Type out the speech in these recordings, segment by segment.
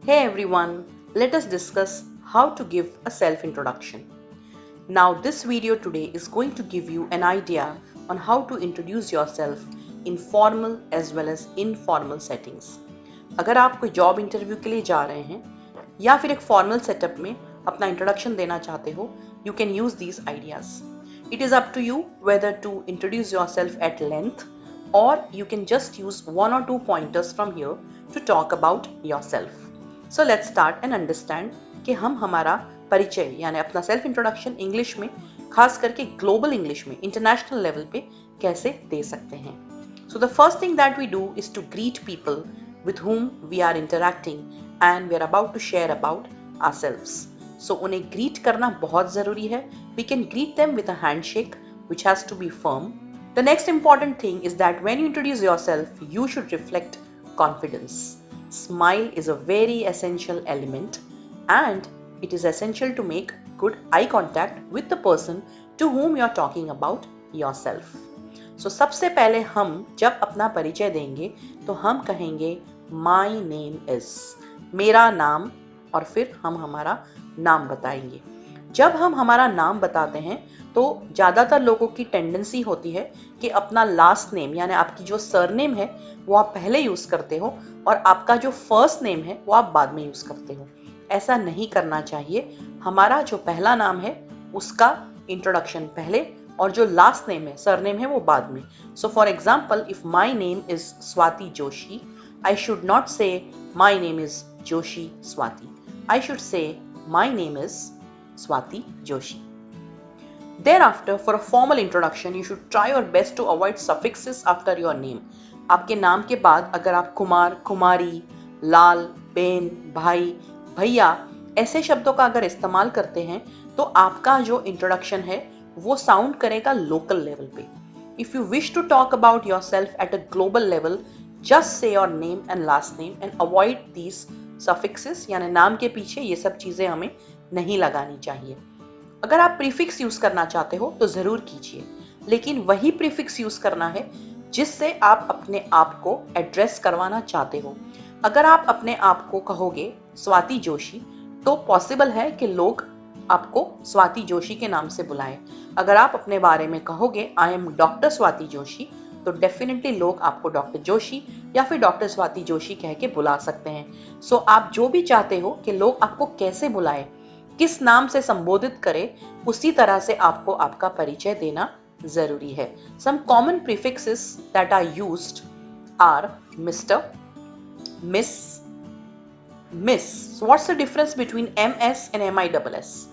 Hey everyone, let us discuss how to give a self-introduction. Now this video today is going to give you an idea on how to introduce yourself in formal as well as informal settings. अगर आप कोई job interview के लिए जा रहे हैं या फिर एक फॉर्मल सेटअप में अपना इंट्रोडक्शन देना चाहते हो, you can use these ideas. It is up to you whether to introduce yourself at length or you can just use one or two pointers from here to talk about yourself. So let's start and understand कि हम हमारा परिचय यानी अपना self introduction English में, खास करके global English में, इंटरनेशनल लेवल पे कैसे दे सकते हैं. So the first thing that we do is to greet people with whom we are interacting and we are about to share about ourselves. So उन्हें greet करना बहुत ज़रूरी है. We can greet them with a handshake which has to be firm. The next important thing is that when you introduce yourself, you should reflect confidence. Smile is a very essential element and it is essential to make good eye contact with the person to whom you are talking about yourself. So सबसे पहले हम जब अपना परिचय देंगे तो हम कहेंगे My name is, मेरा नाम, और फिर हम हमारा नाम बताएंगे. जब हम हमारा नाम बताते हैं तो ज़्यादातर लोगों की टेंडेंसी होती है कि अपना लास्ट नेम यानी आपकी जो सरनेम है वो आप पहले यूज़ करते हो और आपका जो फर्स्ट नेम है वो आप बाद में यूज़ करते हो. ऐसा नहीं करना चाहिए. हमारा जो पहला नाम है उसका इंट्रोडक्शन पहले और जो लास्ट नेम है, सरनेम है, वो बाद में. So for example, if my name is Swati Joshi, I should not say my name is Joshi Swati. I should say my name is Swati Joshi. Thereafter, for a formal introduction, you should try your best to avoid suffixes after your name. आपके नाम के बाद अगर आप कुमार, कुमारी, लाल, Ben, भाई, भैया ऐसे शब्दों का अगर इस्तेमाल करते हैं तो आपका जो इंट्रोडक्शन है वो साउंड करेगा लोकल लेवल पे. If you wish to talk about yourself at a global level, just say your name and last name and avoid these suffixes यानी नाम के पीछे ये सब चीज़ें हमें नहीं लगानी चाहिए. अगर आप प्रीफिक्स यूज़ करना चाहते हो तो ज़रूर कीजिए, लेकिन वही प्रीफिक्स यूज़ करना है जिससे आप अपने आप को एड्रेस करवाना चाहते हो. अगर आप अपने आप को कहोगे स्वाति जोशी तो पॉसिबल है कि लोग आपको स्वाति जोशी के नाम से बुलाएं. अगर आप अपने बारे में कहोगे I am doctor Swati Joshi तो डेफिनेटली लोग आपको डॉक्टर जोशी या फिर डॉक्टर स्वाति जोशी कह के बुला सकते हैं. सो आप जो भी चाहते हो कि लोग आपको कैसे बुलाएं, किस नाम से संबोधित करें, उसी तरह से आपको आपका परिचय देना जरूरी है. Some common prefixes that are used are mister, miss, miss. So what's the difference between MS and MISS?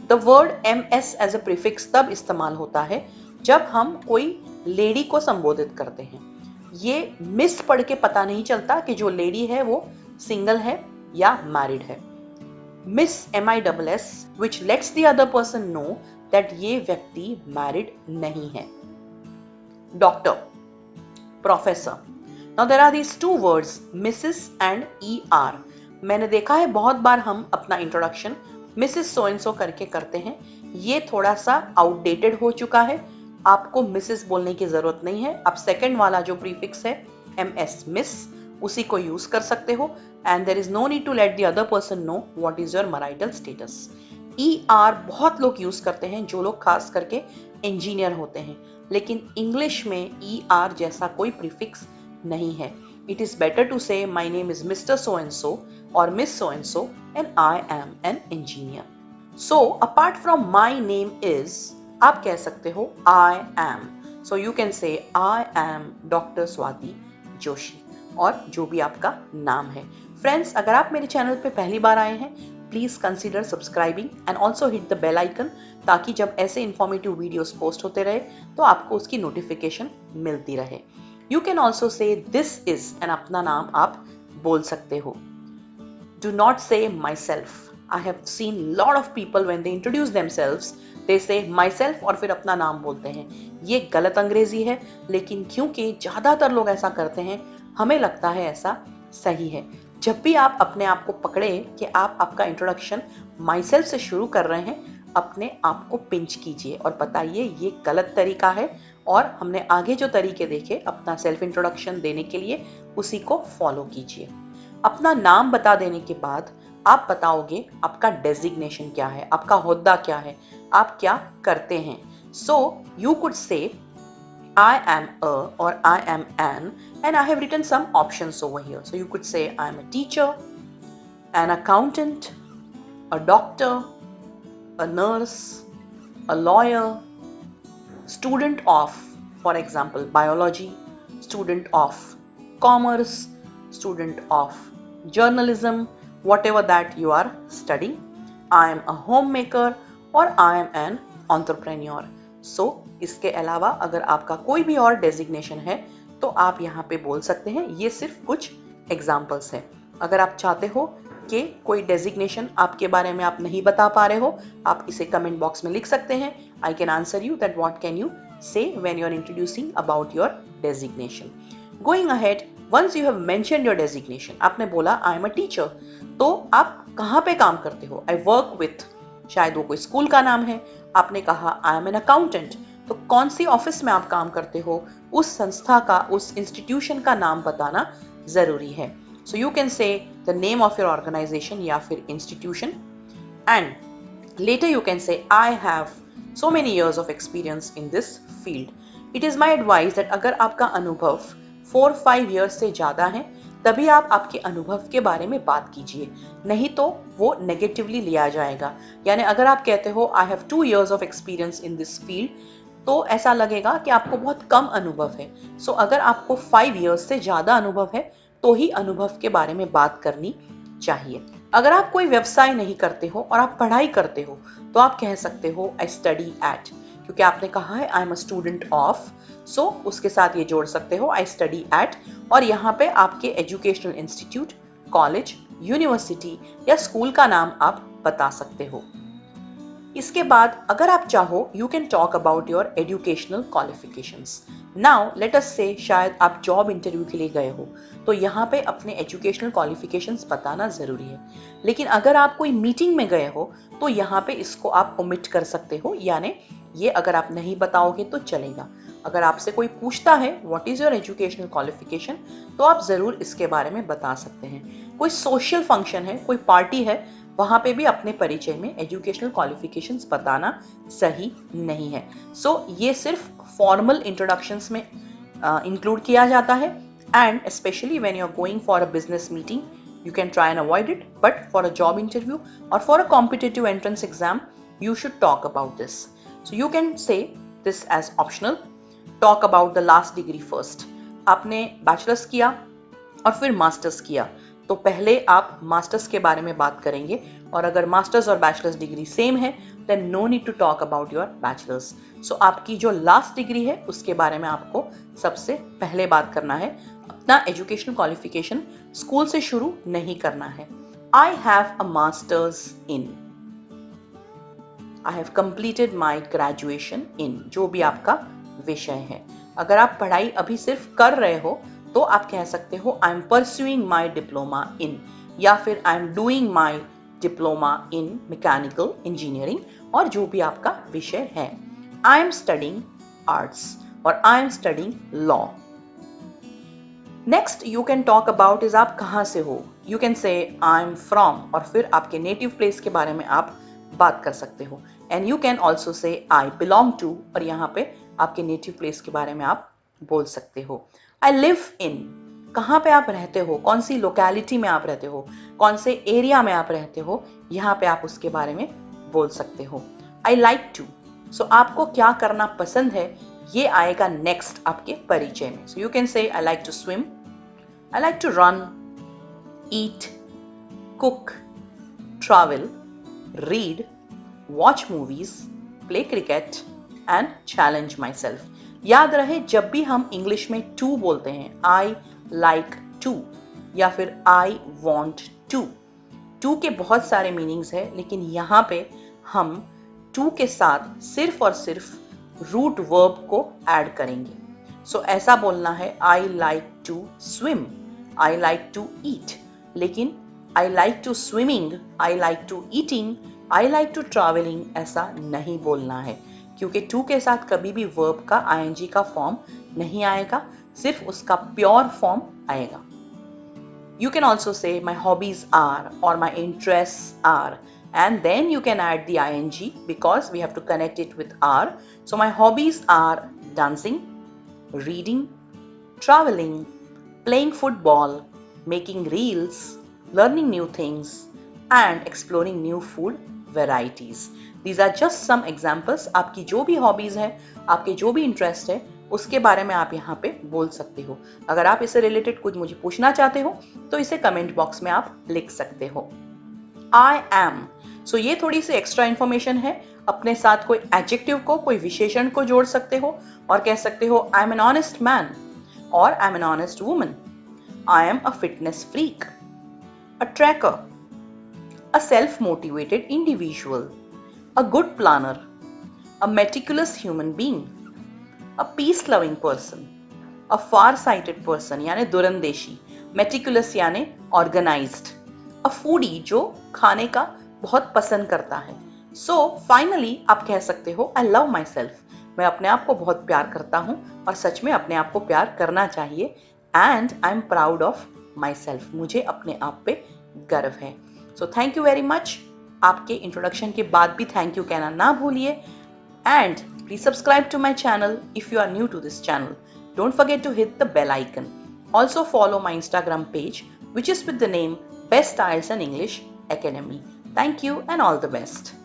The word MS as a prefix तब इस्तेमाल होता है जब हम कोई लेडी को संबोधित करते हैं. ये मिस पढ़ के पता नहीं चलता कि जो लेडी है वो सिंगल है या मैरिड है. Miss MISS which lets the other person know that ये व्यक्ति मैरिड नहीं है. Doctor, professor. Now there are these two words Mrs and ER. मैंने देखा है बहुत बार हम अपना introduction Mrs so and so करके करते हैं. ये थोड़ा सा आउटडेटेड हो चुका है. आपको मिसेस बोलने की जरूरत नहीं है. आप सेकंड वाला जो प्रीफिक्स है MS, मिस, उसी को यूज कर सकते हो and there is no need to let the other person know what is your marital status. ER बहुत लोग यूज करते हैं जो लोग खास करके इंजीनियर होते हैं, लेकिन इंग्लिश में ER जैसा कोई प्रीफिक्स नहीं है. It is better to say my name is Mr. So and so or Miss So and so and I am an engineer. So apart from my name is, आप कह सकते हो I am. So you can say I am Dr. Swati Joshi और जो भी आपका नाम है. Friends, अगर आप मेरे चैनल पे पहली बार आए हैं, please consider subscribing and also hit the bell icon ताकि जब ऐसे इंफॉर्मेटिव वीडियोस पोस्ट होते रहे तो आपको उसकी नोटिफिकेशन मिलती रहे. You can also say this is and अपना नाम आप बोल सकते हो. Do not say myself. I have seen lot of people when they introduce themselves, they say myself और फिर अपना नाम बोलते हैं. ये गलत अंग्रेजी है, लेकिन क्योंकि ज़्यादातर लोग ऐसा करते हैं, हमें लगता है ऐसा सही है. जब भी आप अपने आप को पकड़े कि आप आपका इंट्रोडक्शन myself से शुरू कर रहे हैं, अपने आप को पिंच कीजिए और बताइए ये गलत तरीका है और हमने आगे जो तरीके देखे अपना सेल्फ इंट्रोडक्शन देने के लिए उसी को फॉलो कीजिए. अपना नाम बता देने के बाद आप बताओगे आपका डेजिग्नेशन क्या है, आपका होद्दा क्या है, आप क्या करते हैं. So you could say I am a or I am an, and I have written some options over here. So you could say I am a teacher, an accountant, a doctor, a nurse, a lawyer, student of, for example, biology, student of commerce, student of journalism, whatever that you are studying. I am a homemaker or I am an entrepreneur. So इसके अलावा अगर आपका कोई भी और designation है तो आप यहाँ पे बोल सकते हैं. ये सिर्फ कुछ एग्जाम्पल्स है. अगर आप चाहते हो कि कोई डेजिग्नेशन आपके बारे में आप नहीं बता पा रहे हो, आप इसे कमेंट बॉक्स में लिख सकते हैं. I can answer you that what can you say when you are introducing about your designation. Going ahead, once you have mentioned your designation, आपने बोला I am a teacher, तो आप कहाँ पे काम करते हो? I work with, शायद वो कोई स्कूल का नाम है. आपने कहा I am an accountant, तो कौन सी ऑफिस में आप काम करते हो, उस संस्था का, उस इंस्टीट्यूशन का नाम बताना जरूरी है. So you can say the name of your organisation या फिर institution, and later you can say I have so many years of experience in this field. It is my advice that अगर आपका अनुभव 4-5 years से ज़्यादा है तभी आप आपके अनुभव के बारे में बात कीजिए, नहीं तो वो नेगेटिवली लिया जाएगा. यानी अगर आप कहते हो I have 2 years of experience in this field, तो ऐसा लगेगा कि आपको बहुत कम अनुभव है. सो अगर आपको 5 years से ज़्यादा अनुभव है तो ही अनुभव के बारे में बात करनी चाहिए. अगर आप कोई व्यवसाय नहीं करते हो और आप पढ़ाई करते हो तो आप कह सकते हो आई स्टडी एट, क्योंकि आपने कहा है I am a student of. So उसके साथ ये जोड़ सकते हो आई स्टडी एट, और यहाँ पे आपके एजुकेशनल इंस्टीट्यूट, कॉलेज, यूनिवर्सिटी या स्कूल का नाम आप बता सकते हो. इसके बाद अगर आप चाहो you can talk about your educational qualifications. Now let us से शायद आप जॉब इंटरव्यू के लिए गए हो तो यहाँ पे अपने एजुकेशनल क्वालिफिकेशंस बताना ज़रूरी है. लेकिन अगर आप कोई मीटिंग में गए हो तो यहाँ पे इसको आप ओमिट कर सकते हो, यानी ये अगर आप नहीं बताओगे तो चलेगा. अगर आपसे कोई पूछता है what is your educational qualification तो आप ज़रूर इसके बारे में बता सकते हैं. कोई सोशल फंक्शन है, कोई पार्टी है, वहाँ पे भी अपने परिचय में एजुकेशनल क्वालिफिकेशंस बताना सही नहीं है. सो ये सिर्फ फॉर्मल इंट्रोडक्शंस में इंक्लूड किया जाता है, and especially when you're going for a business meeting you can try and avoid it, but for a job interview or for a competitive entrance exam you should talk about this. So you can say this as optional. Talk about the last degree first. आपने bachelors किया और फिर masters किया तो पहले आप masters के बारे में बात करेंगे, और अगर मास्टर्स और बैचलर्स डिग्री सेम है then no need to talk about your bachelors. So आपकी जो लास्ट डिग्री है उसके बारे में आपको सबसे पहले बात करना है. अपना एजुकेशनल क्वालिफिकेशन स्कूल से शुरू नहीं करना है. I have a masters in, I have completed my graduation in, जो भी आपका विषय है. अगर आप पढ़ाई अभी सिर्फ कर रहे हो तो आप कह सकते हो I am pursuing my diploma in, या फिर I am doing my diploma in mechanical engineering, और जो भी आपका विषय है. आई एम स्टडिंग आर्ट्स और I am studying law. Next you can talk about is आप कहाँ से हो. You can say I am from और फिर आपके नेटिव प्लेस के बारे में आप बात कर सकते हो. And you can also say I belong to, और यहाँ पे आपके नेटिव प्लेस के बारे में आप बोल सकते हो. आई लिव इन, कहाँ पे आप रहते हो, कौन सी लोकेलिटी में आप रहते हो, कौन से एरिया में आप रहते हो, यहाँ पे आप उसके बारे में बोल सकते हो. आई लाइक टू, सो आपको क्या करना पसंद है ये आएगा नेक्स्ट आपके परिचय में. सो you can say I like to swim, I like to run, eat, cook, travel, read, watch movies, play cricket and challenge myself. याद रहे जब भी हम इंग्लिश में टू बोलते हैं, आई लाइक टू या फिर आई वॉन्ट टू, टू के बहुत सारे मीनिंग्स है, लेकिन यहाँ पे हम टू के साथ सिर्फ और सिर्फ रूट वर्ब को ऐड करेंगे. सो ऐसा बोलना है I like to swim, I like to eat, लेकिन I like to swimming, I like to eating, I like to travelling ऐसा नहीं बोलना है, क्योंकि टू के साथ कभी भी वर्ब का आईएनजी का फॉर्म नहीं आएगा, सिर्फ उसका प्योर फॉर्म आएगा. You can also say my hobbies are or my interests are, and then you can add the ing because we have to connect it with are. So my hobbies are dancing, reading, traveling, playing football, making reels, learning new things, and exploring new food varieties. These are just some examples. आपकी जो भी hobbies है, आपके जो भी interest है, उसके बारे में आप यहाँ पे बोल सकते हो. अगर आप इससे रिलेटेड कुछ मुझे पूछना चाहते हो तो इसे कमेंट बॉक्स में आप लिख सकते हो. I am. सो ये थोड़ी सी एक्स्ट्रा इंफॉर्मेशन है. अपने साथ कोई एडजेक्टिव को, कोई विशेषण को जोड़ सकते हो और कह सकते हो I am an honest man or I'm an honest woman. I am a fitness freak, a tracker, a self-motivated individual, a good planner, a meticulous human being, a peace-loving person, a far-sighted person यानी दूरंदेशी, meticulous यानी organized, a foodie जो खाने का बहुत पसंद करता है. So finally आप कह सकते हो I love myself. मैं अपने आप को बहुत प्यार करता हूँ और सच में अपने आप को प्यार करना चाहिए. And I am proud of myself. मुझे अपने आप पे गर्व है. So thank you very much. आपके इंट्रोडक्शन के बाद भी थैंक यू कहना ना भूलिए. And please subscribe to my channel if you are new to this channel. Don't forget to hit the bell icon. Also follow my Instagram page which is with the name Best IELTS and English Academy. Thank you and all the best.